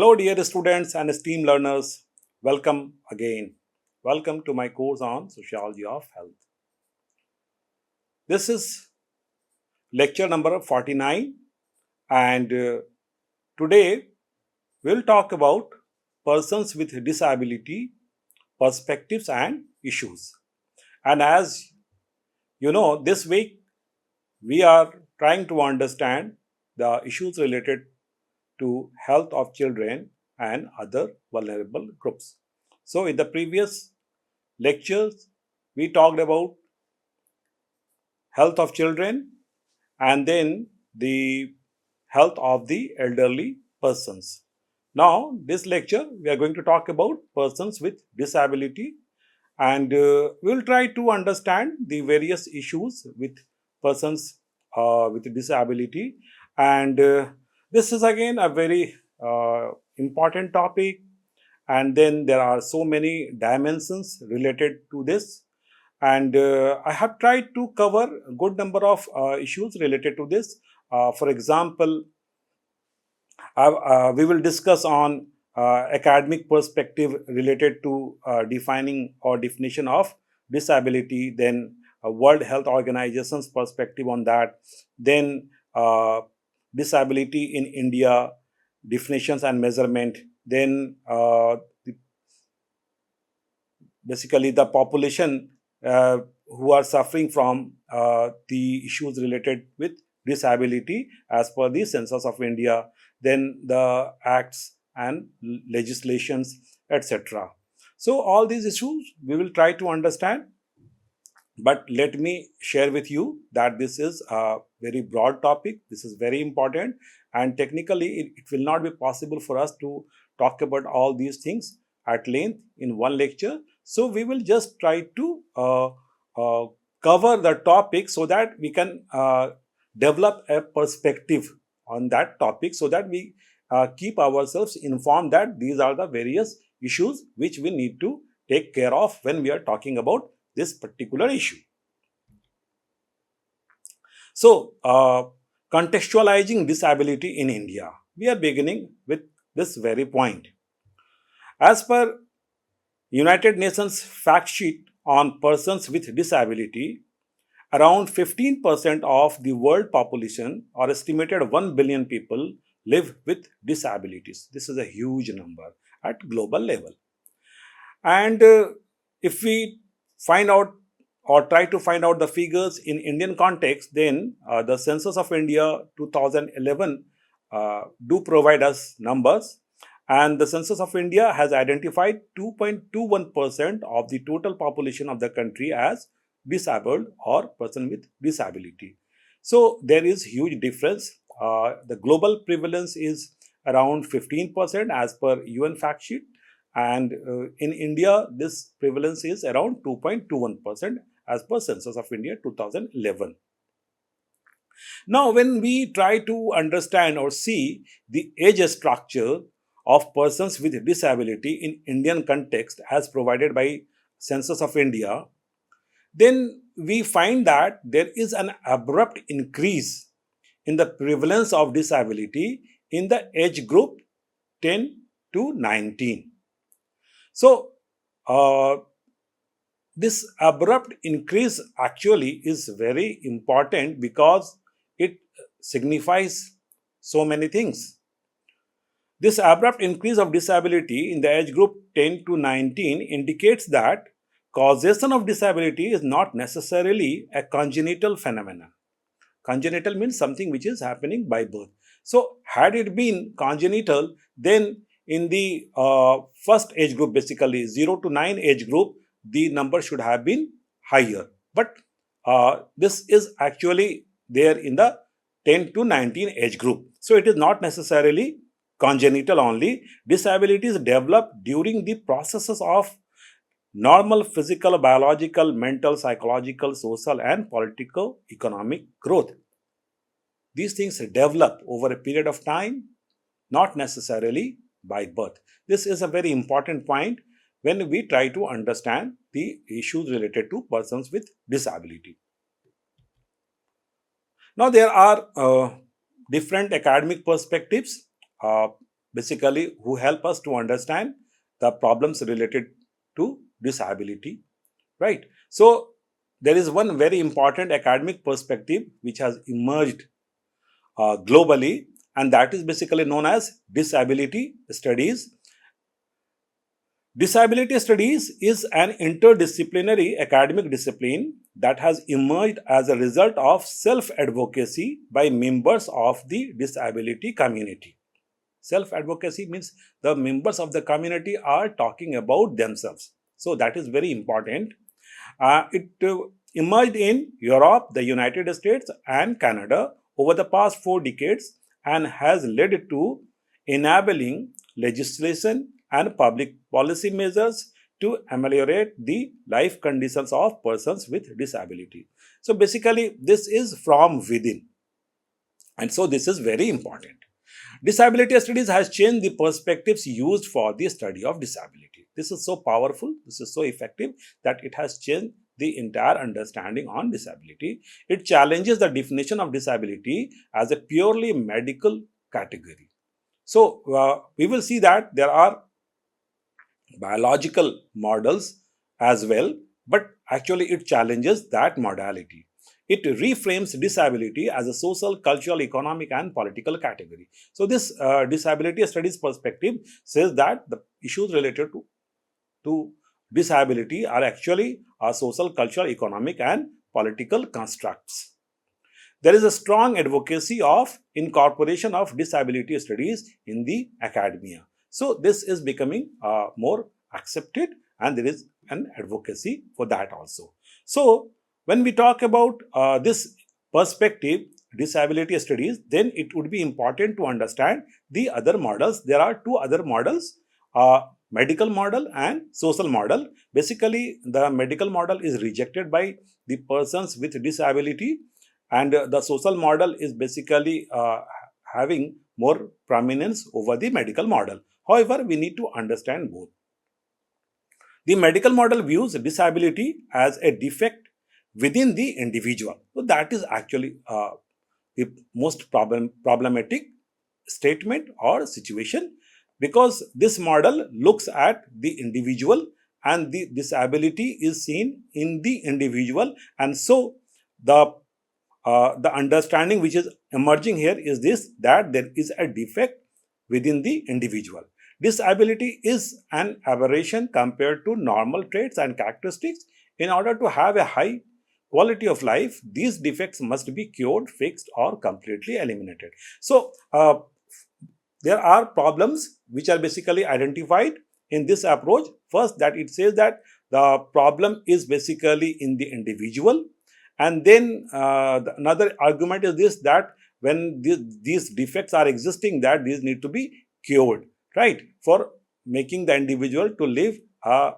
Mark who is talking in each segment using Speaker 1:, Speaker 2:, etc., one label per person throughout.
Speaker 1: Hello, dear students and esteemed learners. Welcome again. Welcome to my course on Sociology of Health. This is lecture number 49, and today we'll talk about persons with disability, perspectives, and issues. And as you know, this week we are trying to understand the issues related to health of children and other vulnerable groups. So, in the previous lectures, we talked about health of children and then the health of the elderly persons. Now, this lecture, we are going to talk about persons with disability and we'll try to understand the various issues with persons with disability. And this is again a very important topic, and then there are so many dimensions related to this, and I have tried to cover a good number of issues related to this. For example, we will discuss on academic perspective related to defining or definition of disability, then World Health Organization's perspective on that, then disability in India, definitions and measurement, then basically the population who are suffering from the issues related with disability as per the census of India, then the acts and legislations, etc. So all these issues we will try to understand, but let me share with you that this is a very broad topic. This is very important, and technically it will not be possible for us to talk about all these things at length in one lecture. So we will just try to cover the topic so that we can develop a perspective on that topic, so that we keep ourselves informed that these are the various issues which we need to take care of when we are talking about this particular issue. So, contextualizing disability in India, we are beginning with this very point. As per United Nations fact sheet on persons with disability, around 15% of the world population, or estimated 1 billion people, live with disabilities. This is a huge number at global level. And if we find out or try to find out the figures in Indian context, then the Census of India 2011 do provide us numbers, and the Census of India has identified 2.21% of the total population of the country as disabled or person with disability. So there is huge difference. The global prevalence is around 15% as per UN fact sheet, and in India this prevalence is around 2.21% as per Census of India 2011. Now, when we try to understand or see the age structure of persons with disability in Indian context as provided by Census of India, then we find that there is an abrupt increase in the prevalence of disability in the age group 10 to 19. So, this abrupt increase actually is very important because it signifies so many things. This abrupt increase of disability in the age group 10 to 19 indicates that causation of disability is not necessarily a congenital phenomenon. Congenital means something which is happening by birth. So, had it been congenital, then in the first age group, basically 0 to 9 age group, the number should have been higher. But this is actually there in the 10 to 19 age group. So, it is not necessarily congenital only. Disabilities develop during the processes of normal physical, biological, mental, psychological, social, and political economic growth. These things develop over a period of time, not necessarily by birth. This is a very important point when we try to understand the issues related to persons with disability. Now, there are different academic perspectives. basically who help us to understand the problems related to disability, right? So there is one very important academic perspective which has emerged globally, and that is basically known as disability studies. Disability studies is an interdisciplinary academic discipline that has emerged as a result of self advocacy by members of the disability community. Self advocacy means the members of the community are talking about themselves. So, that is very important. It emerged in Europe, the United States, and Canada over the past 4 decades and has led to enabling legislation and public policy measures to ameliorate the life conditions of persons with disability. So, basically, this is from within, and so this is very important. Disability studies has changed the perspectives used for the study of disability. This is so powerful, this is so effective that it has changed the entire understanding on disability. It challenges the definition of disability as a purely medical category. So, we will see that there are biological models as well, but actually it challenges that modality. It reframes disability as a social, cultural, economic, and political category. So, this disability studies perspective says that the issues related to disability are actually social, cultural, economic, and political constructs. There is a strong advocacy of incorporation of disability studies in the academia. So, this is becoming more accepted, and there is an advocacy for that also. So, when we talk about this perspective, disability studies, then it would be important to understand the other models. There are two other models, medical model and social model. Basically, the medical model is rejected by the persons with disability, and the social model is basically having more prominence over the medical model. However, we need to understand both. The medical model views disability as a defect within the individual. So, that is actually the most problematic statement or situation, because this model looks at the individual and the disability is seen in the individual, and so the understanding which is emerging here is this, that there is a defect within the individual. Disability is an aberration compared to normal traits and characteristics. In order to have a high quality of life, these defects must be cured, fixed, or completely eliminated. So, there are problems which are basically identified in this approach. First, that it says that the problem is basically in the individual, and then another argument is this, that when these defects are existing, that these need to be cured, right, for making the individual to live a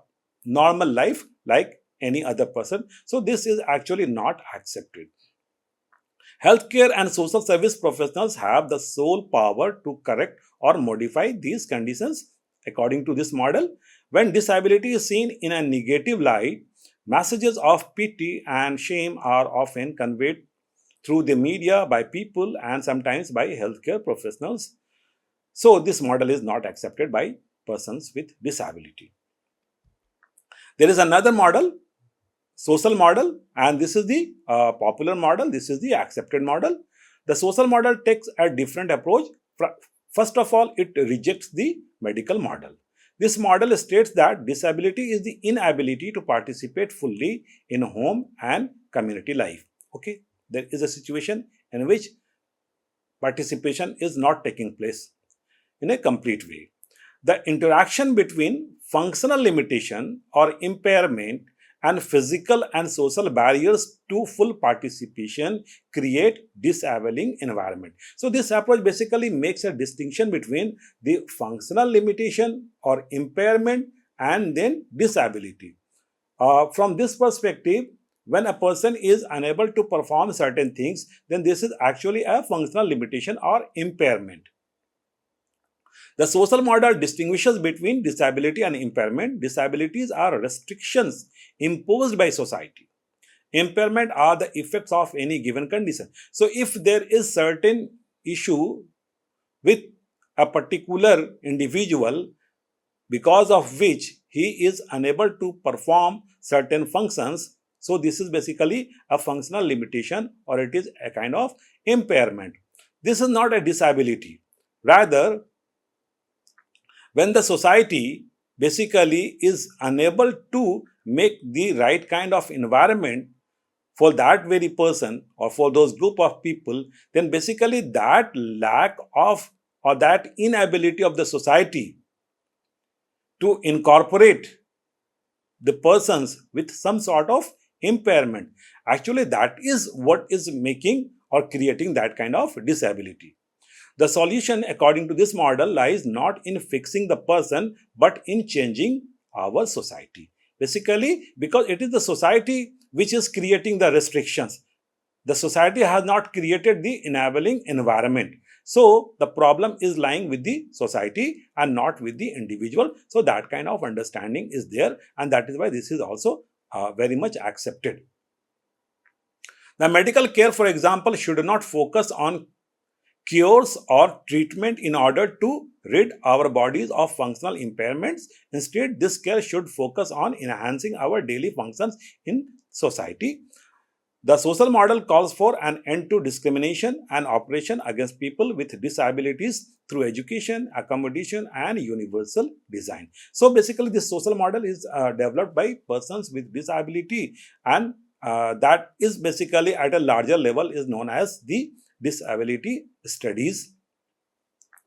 Speaker 1: normal life like any other person. So, this is actually not accepted. Healthcare and social service professionals have the sole power to correct or modify these conditions according to this model. When disability is seen in a negative light, messages of pity and shame are often conveyed through the media by people and sometimes by healthcare professionals. So, this model is not accepted by persons with disability. There is another model, social model, and this is the popular model, this is the accepted model. The social model takes a different approach. First of all, it rejects the medical model. This model states that disability is the inability to participate fully in home and community life. Okay, there is a situation in which participation is not taking place in a complete way. The interaction between functional limitation or impairment and physical and social barriers to full participation create disabling environment. So, this approach basically makes a distinction between the functional limitation or impairment and then disability. From this perspective, when a person is unable to perform certain things, then this is actually a functional limitation or impairment. The social model distinguishes between disability and impairment. Disabilities are restrictions imposed by society. Impairment are the effects of any given condition. So, if there is certain issue with a particular individual because of which he is unable to perform certain functions. So this is basically a functional limitation, or it is a kind of impairment. This is not a disability. Rather, when the society basically is unable to make the right kind of environment for that very person or for those group of people, then basically that lack of or that inability of the society to incorporate the persons with some sort of impairment, actually that is what is making or creating that kind of disability. The solution, according to this model, lies not in fixing the person but in changing our society. Basically, because it is the society which is creating the restrictions. The society has not created the enabling environment. So, the problem is lying with the society and not with the individual. So, that kind of understanding is there, and that is why this is also very much accepted. The medical care, for example, should not focus on cures or treatment in order to rid our bodies of functional impairments. Instead, this care should focus on enhancing our daily functions in society. The social model calls for an end to discrimination and oppression against people with disabilities through education, accommodation, and universal design. So, basically, this social model is developed by persons with disability, and that is basically at a larger level is known as the disability studies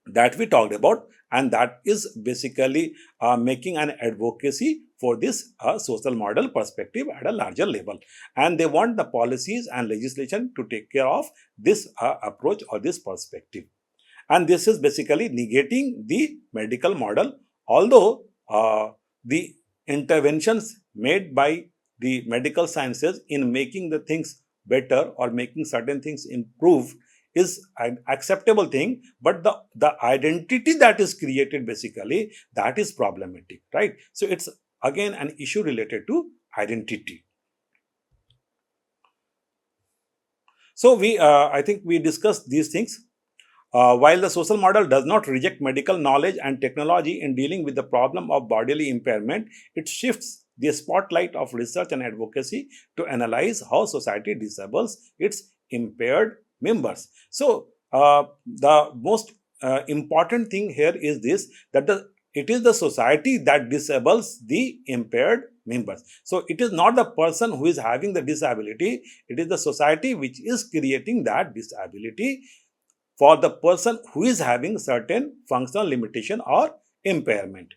Speaker 1: that we talked about, and that is basically making an advocacy for this social model perspective at a larger level, and they want the policies and legislation to take care of this approach or this perspective. And this is basically negating the medical model, although the interventions made by the medical sciences in making the things better or making certain things improve is an acceptable thing, but the identity that is created basically, that is problematic, right? So it's again an issue related to identity. So I think we discussed these things. While the social model does not reject medical knowledge and technology in dealing with the problem of bodily impairment, it shifts the spotlight of research and advocacy to analyze how society disables its impaired members. So, the most important thing here is this, that it is the society that disables the impaired members. So, it is not the person who is having the disability, it is the society which is creating that disability for the person who is having certain functional limitation or impairment.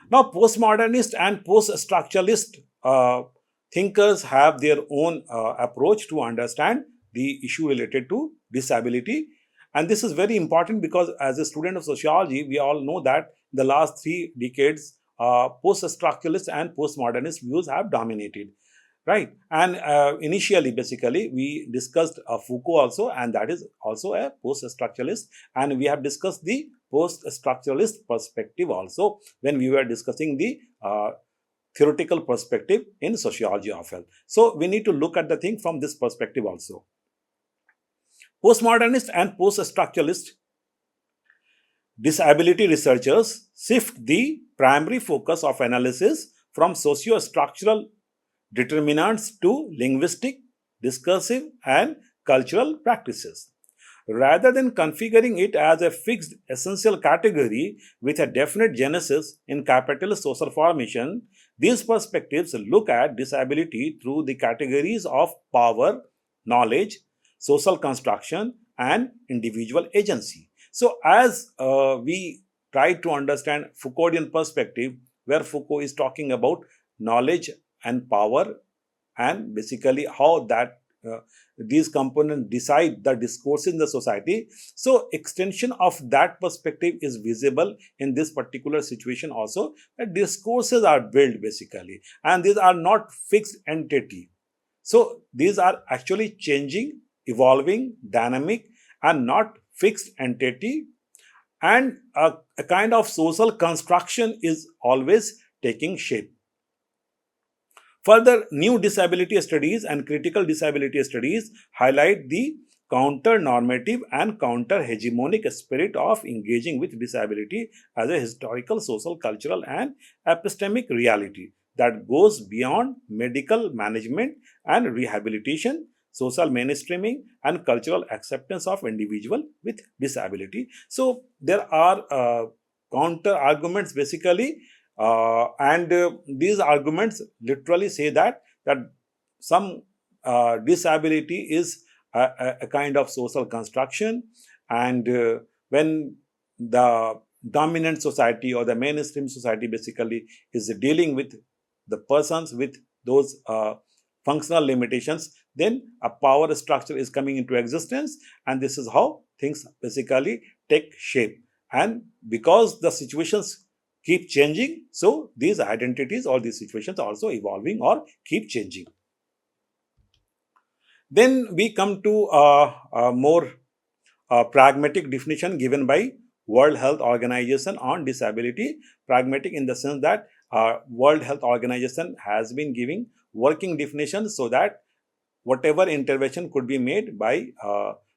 Speaker 1: Now, postmodernist and post-structuralist thinkers have their own approach to understand the issue related to disability. And this is very important because as a student of sociology, we all know that the last 3 decades, post-structuralist and postmodernist views have dominated. Right. And initially, basically, we discussed Foucault also, and that is also a post-structuralist. And we have discussed the post-structuralist perspective also when we were discussing the theoretical perspective in sociology of health. So, we need to look at the thing from this perspective also. Postmodernist and post-structuralist disability researchers shift the primary focus of analysis from socio-structural determinants to linguistic, discursive, and cultural practices. Rather than configuring it as a fixed essential category with a definite genesis in capitalist social formation, these perspectives look at disability through the categories of power, knowledge, social construction, and individual agency. So, as we try to understand Foucauldian perspective, where Foucault is talking about knowledge and power, and basically how that these components decide the discourse in the society. So, extension of that perspective is visible in this particular situation also, that discourses are built basically, and these are not fixed entity. So, these are actually changing, evolving, dynamic, and not fixed entity, and a kind of social construction is always taking shape. Further, new disability studies and critical disability studies highlight the counter-normative and counter-hegemonic spirit of engaging with disability as a historical, social, cultural, and epistemic reality that goes beyond medical management and rehabilitation, social mainstreaming, and cultural acceptance of individual with disability. So there are counter arguments basically, and these arguments literally say that some disability is a kind of social construction, and when the dominant society or the mainstream society basically is dealing with the persons with those functional limitations, then a power structure is coming into existence, and this is how things basically take shape. And because the situations keep changing, so these identities or these situations are also evolving or keep changing. Then we come to a more pragmatic definition given by World Health Organization on disability. Pragmatic in the sense that World Health Organization has been giving working definitions so that whatever intervention could be made by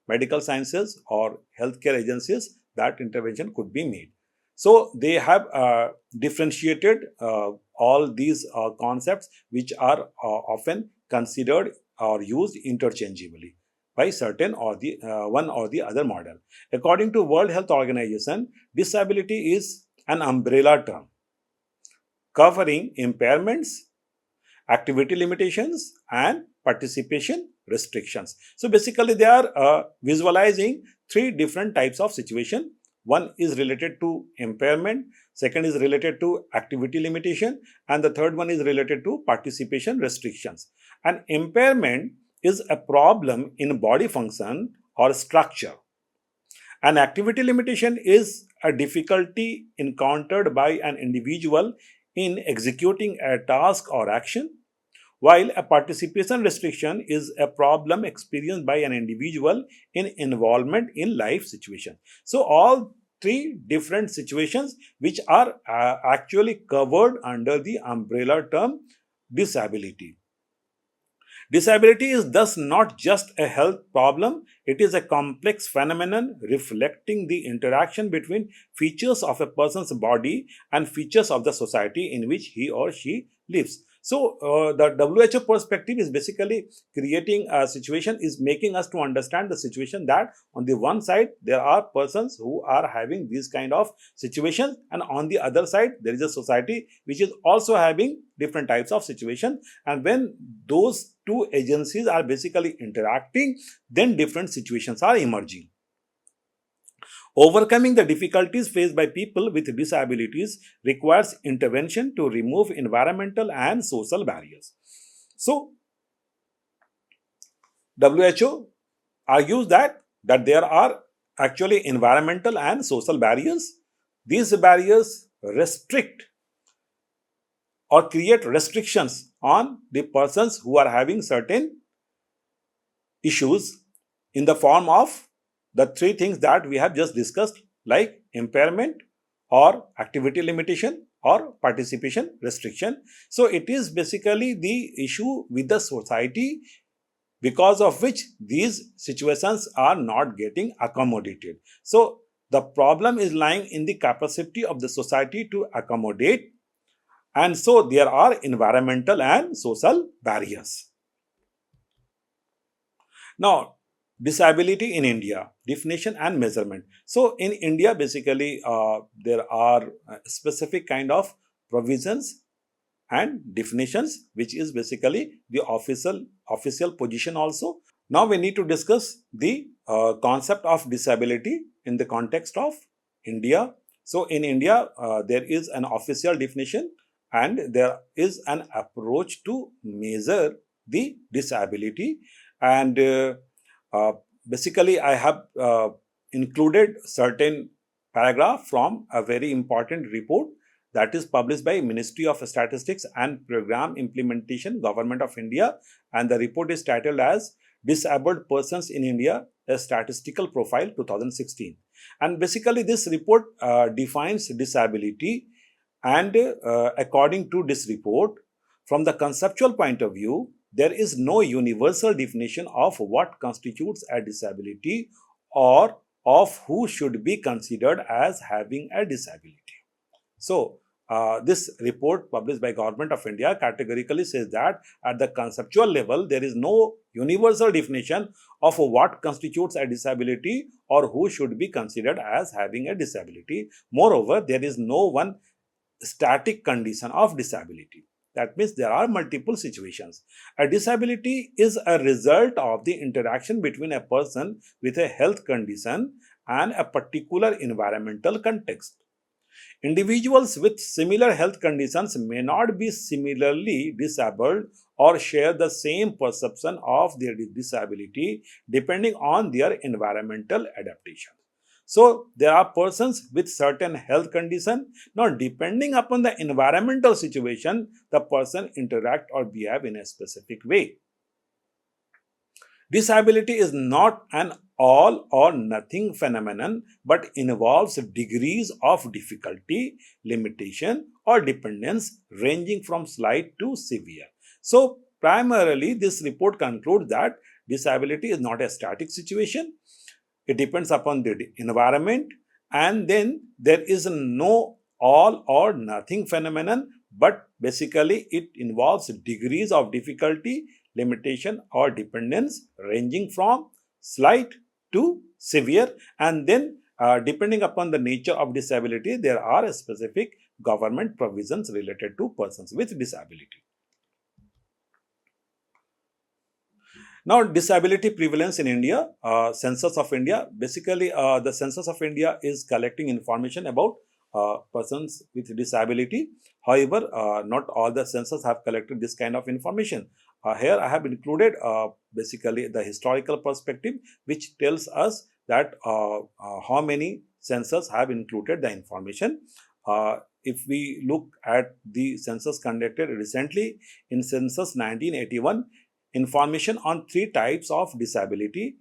Speaker 1: medical sciences or healthcare agencies, that intervention could be made. So they have differentiated all these concepts which are often considered or used interchangeably by certain or the one or the other model. According to World Health Organization, disability is an umbrella term covering impairments, activity limitations, and participation restrictions. So basically, they are visualizing three different types of situation. One is related to impairment, second is related to activity limitation, and the third one is related to participation restrictions. An impairment is a problem in body function or structure. An activity limitation is a difficulty encountered by an individual in executing a task or action, while a participation restriction is a problem experienced by an individual in involvement in life situation. So all three different situations which are actually covered under the umbrella term disability. Disability is thus not just a health problem, it is a complex phenomenon reflecting the interaction between features of a person's body and features of the society in which he or she lives. So, the WHO perspective is basically creating a situation, is making us to understand the situation that on the one side, there are persons who are having these kind of situations, and on the other side, there is a society which is also having different types of situation. And when those two agencies are basically interacting, then different situations are emerging. Overcoming the difficulties faced by people with disabilities requires intervention to remove environmental and social barriers. So, WHO argues that there are actually environmental and social barriers. These barriers restrict or create restrictions on the persons who are having certain issues in the form of the three things that we have just discussed, like impairment or activity limitation or participation restriction. So it is basically the issue with the society because of which these situations are not getting accommodated. So the problem is lying in the capacity of the society to accommodate, and so there are environmental and social barriers. Now, disability in India, definition and measurement. So in India, basically, there are specific kind of provisions and definitions, which is basically the official position also. Now we need to discuss the concept of disability in the context of India. So in India, there is an official definition and there is an approach to measure the disability. And basically, I have included certain paragraph from a very important report that is published by Ministry of Statistics and Program Implementation, Government of India, and the report is titled as Disabled Persons in India, a Statistical Profile 2016. And basically this report defines disability, and according to this report, from the conceptual point of view, there is no universal definition of what constitutes a disability or of who should be considered as having a disability. So, this report published by Government of India categorically says that at the conceptual level, there is no universal definition of what constitutes a disability or who should be considered as having a disability. Moreover, there is no one static condition of disability. That means there are multiple situations. A disability is a result of the interaction between a person with a health condition and a particular environmental context. Individuals with similar health conditions may not be similarly disabled or share the same perception of their disability depending on their environmental adaptation. So, there are persons with certain health condition. Now, depending upon the environmental situation, the person interact or behave in a specific way. Disability is not an all or nothing phenomenon but involves degrees of difficulty, limitation, or dependence ranging from slight to severe. So, primarily, this report concludes that disability is not a static situation. It depends upon the environment, and then there is no all or nothing phenomenon, but basically it involves degrees of difficulty, limitation, or dependence ranging from slight to severe, and then depending upon the nature of disability, there are specific government provisions related to persons with disability. Now, disability prevalence in India, Census of India. Basically, the Census of India is collecting information about persons with disability. However, not all the census have collected this kind of information. Here, I have included basically the historical perspective, which tells us that how many census have included the information. If we look at the census conducted recently in Census 1981, information on three types of disability: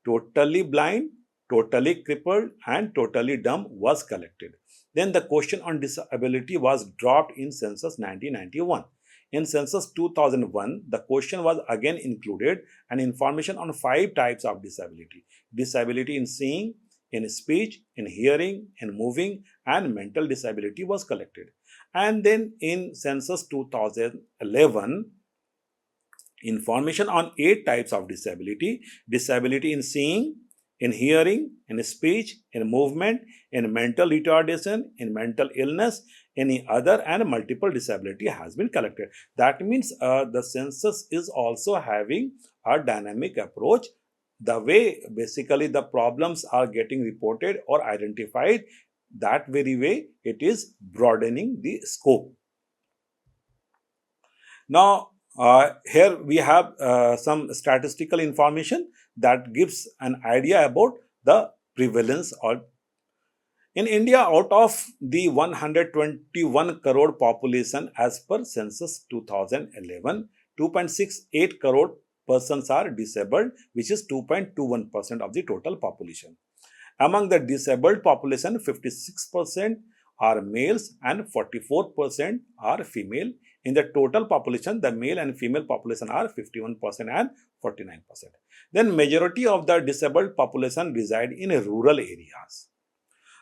Speaker 1: totally blind, totally crippled, and totally dumb was collected. Then the question on disability was dropped in Census 1991. In Census 2001, the question was again included and information on five types of disability: disability in seeing, in speech, in hearing, in moving, and mental disability was collected. And then in Census 2011, information on 8 types of disability: disability in seeing, in hearing, in speech, in movement, in mental retardation, in mental illness, any other, and multiple disability has been collected. That means the census is also having a dynamic approach. The way basically the problems are getting reported or identified, that very way it is broadening the scope. Now, here we have some statistical information that gives an idea about the prevalence. Or in India, out of the 121 crore population as per census 2011, 2.68 crore persons are disabled, which is 2.21% of the total population. Among the disabled population, 56% are males and 44% are female. In the total population, the male and female population are 51% and 49%. Then majority of the disabled population reside in rural areas.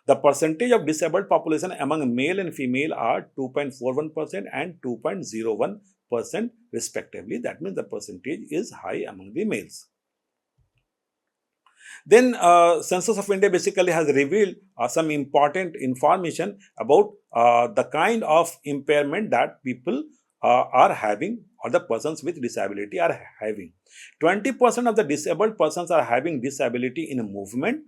Speaker 1: The percentage of disabled population among male and female are 2.41% and 2.01% respectively. That means the percentage is high among the males. Then Census of India basically has revealed some important information about the kind of impairment that people are having, or the persons with disability are having. 20% of the disabled persons are having disability in movement,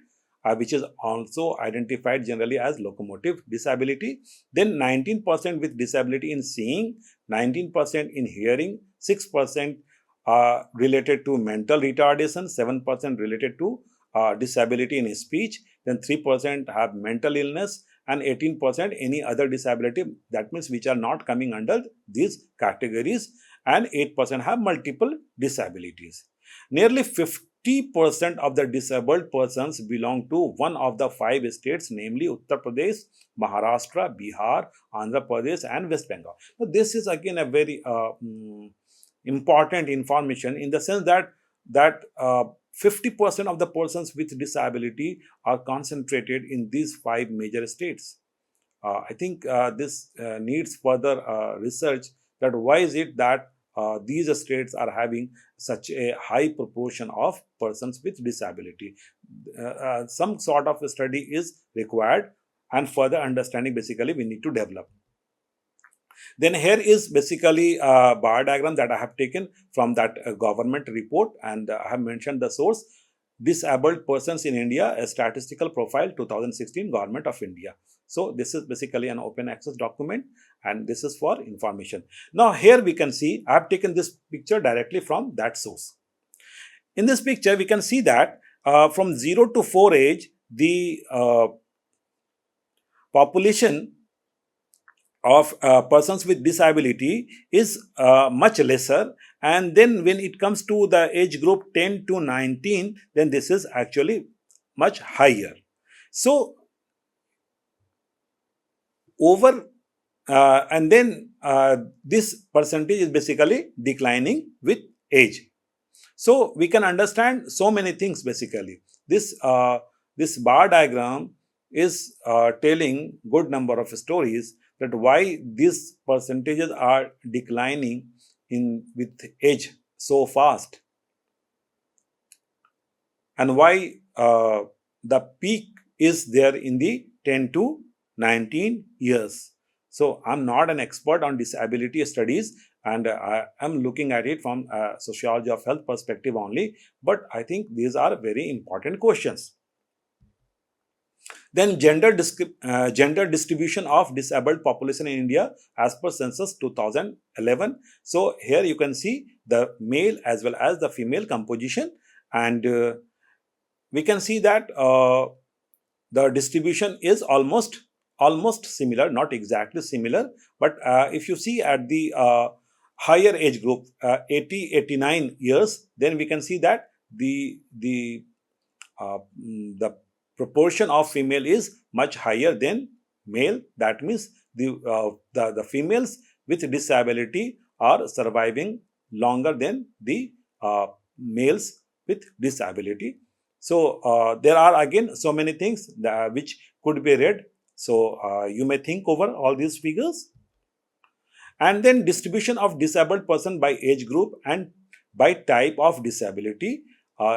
Speaker 1: which is also identified generally as locomotive disability. Then 19% with disability in seeing, 19% in hearing, 6% related to mental retardation, 7% related to disability in speech, then 3% have mental illness, and 18% any other disability, that means which are not coming under these categories, and 8% have multiple disabilities. Nearly 50% of the disabled persons belong to one of the 5 states, namely Uttar Pradesh, Maharashtra, Bihar, Andhra Pradesh, and West Bengal. So this is again a very important information in the sense that 50% of the persons with disability are concentrated in these five major states. I think this needs further research, that why is it that these states are having such a high proportion of persons with disability. Some sort of a study is required, and further understanding basically we need to develop. Then here is basically a bar diagram that I have taken from that government report, and I have mentioned the source: Disabled Persons in India, a Statistical Profile 2016, Government of India. So this is basically an open access document, and this is for information. Now here we can see I have taken this picture directly from that source. In this picture we can see that from 0 to 4 age, the population of persons with disability is much lesser, and then when it comes to the age group 10 to 19, then this is actually much higher. So over and then this percentage is basically declining with age. So we can understand so many things basically. This bar diagram is telling good number of stories, that why these percentages are declining in with age so fast, and why the peak is there in the 10 to 19 years. So I'm not an expert on disability studies, and I am looking at it from a sociology of health perspective only, but I think these are very important questions. Then gender distribution of disabled population in India as per census 2011. So here you can see the male as well as the female composition, and we can see that the distribution is almost similar, not exactly similar, but if you see at the higher age group, 89 years, then we can see that the proportion of female is much higher than male. That means the females with disability are surviving longer than the males with disability. So there are again so many things which could be read. So you may think over all these figures. And then distribution of disabled person by age group and by type of disability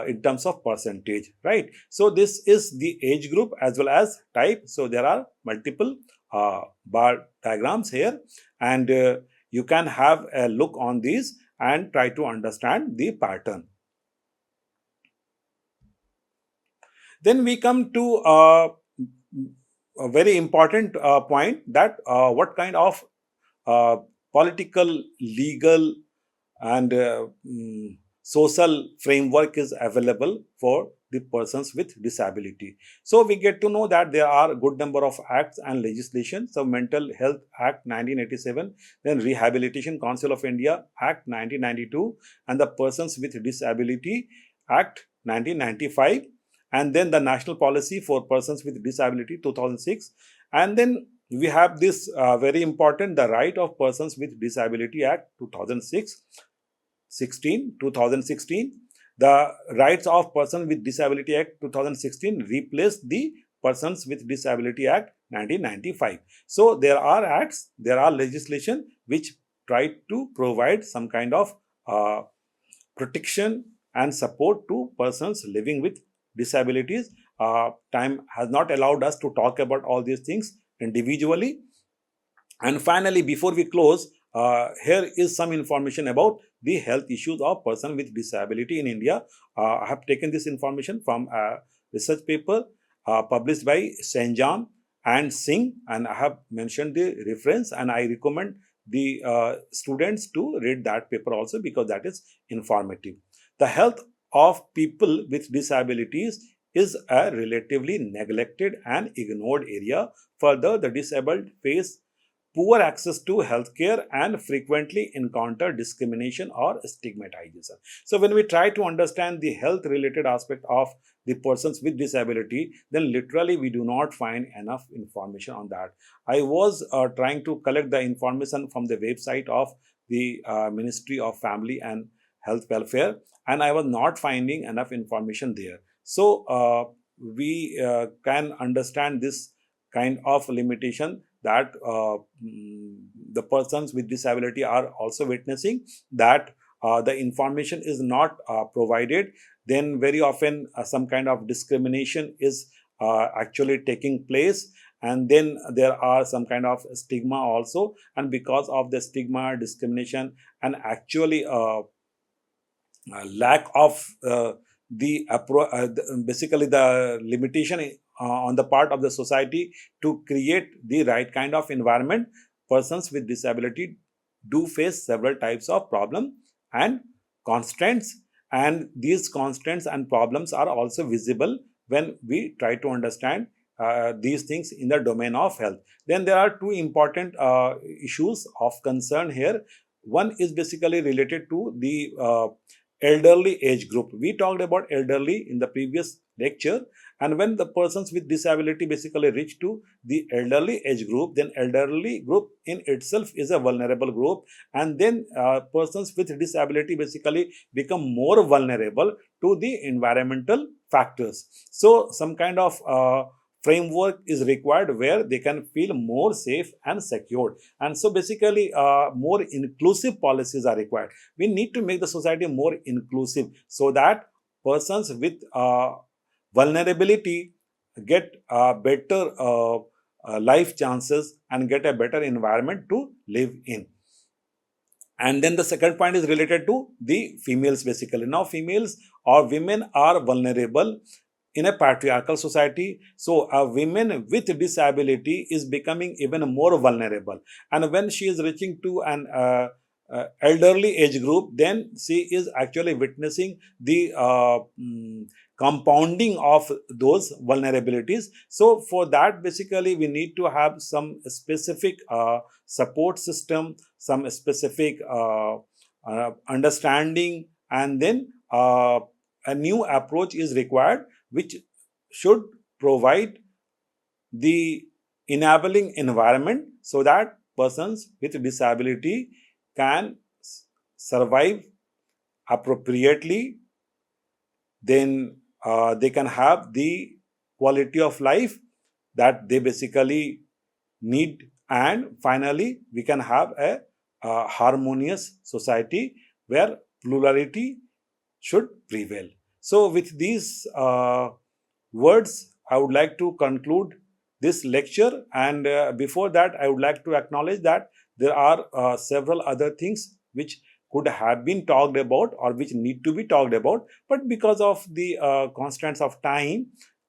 Speaker 1: in terms of percentage, right? So this is the age group as well as type. So there are multiple bar diagrams here, and you can have a look on these and try to understand the pattern. Then we come to a very important point, that what kind of political, legal, and social framework is available for the persons with disability. So we get to know that there are a good number of acts and legislation. So Mental Health Act 1987, then Rehabilitation Council of India Act 1992, and the Persons with Disability Act 1995, and then the National Policy for Persons with Disability 2006, and then we have this very important, the Right of Persons with Disability Act 2016. The Rights of Persons with Disability Act 2016 replaced the Persons with Disability Act 1995. So there are acts, there are legislation which try to provide some kind of protection and support to persons living with disabilities. Time has not allowed us to talk about all these things individually. And finally, before we close, here is some information about the health issues of person with disability in India. I have taken this information from a research paper published by Senjam and Singh, and I have mentioned the reference, and I recommend the students to read that paper also, because that is informative. The health of people with disabilities is a relatively neglected and ignored area. Further, the disabled face poor access to healthcare and frequently encounter discrimination or stigmatization. So when we try to understand the health related aspect of the persons with disability, then literally we do not find enough information on that. I was trying to collect the information from the website of the Ministry of Family and Health Welfare, and I was not finding enough information there. So we can understand this kind of limitation that the persons with disability are also witnessing, that the information is not provided. Then very often some kind of discrimination is actually taking place, and then there are some kind of stigma also, and because of the stigma, discrimination, and actually lack of basically the limitation on the part of the society to create the right kind of environment, persons with disability do face several types of problem and constraints, and these constraints and problems are also visible when we try to understand these things in the domain of health. Then there are two important issues of concern here. One is basically related to the elderly age group. We talked about elderly in the previous lecture, and when the persons with disability basically reach to the elderly age group, then elderly group in itself is a vulnerable group, and then persons with disability basically become more vulnerable to the environmental factors. So some kind of framework is required where they can feel more safe and secured, and so basically more inclusive policies are required. We need to make the society more inclusive so that persons with vulnerability get better life chances and get a better environment to live in. And then the second point is related to the females. Basically now females or women are vulnerable in a patriarchal society, so a women with disability is becoming even more vulnerable, and when she is reaching to an elderly age group, then she is actually witnessing the compounding of those vulnerabilities. So for that basically we need to have some specific support system, some specific understanding, and then a new approach is required which should provide the enabling environment so that persons with disability can survive appropriately, then they can have the quality of life that they basically need, and finally we can have a harmonious society where plurality should prevail. So with these words, I would like to conclude this lecture, and before that I would like to acknowledge that there are several other things which could have been talked about or which need to be talked about, but because of the constraints of time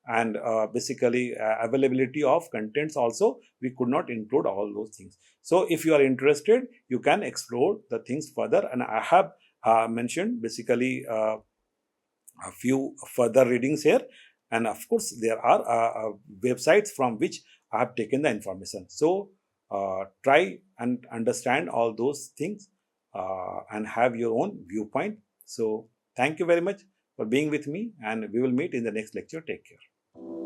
Speaker 1: and basically availability of contents also, we could not include all those things. So if you are interested, you can explore the things further, and I have mentioned basically a few further readings here, and of course there are websites from which I have taken the information. So try and understand all those things and have your own viewpoint. So thank you very much for being with me, and we will meet in the next lecture. Take care.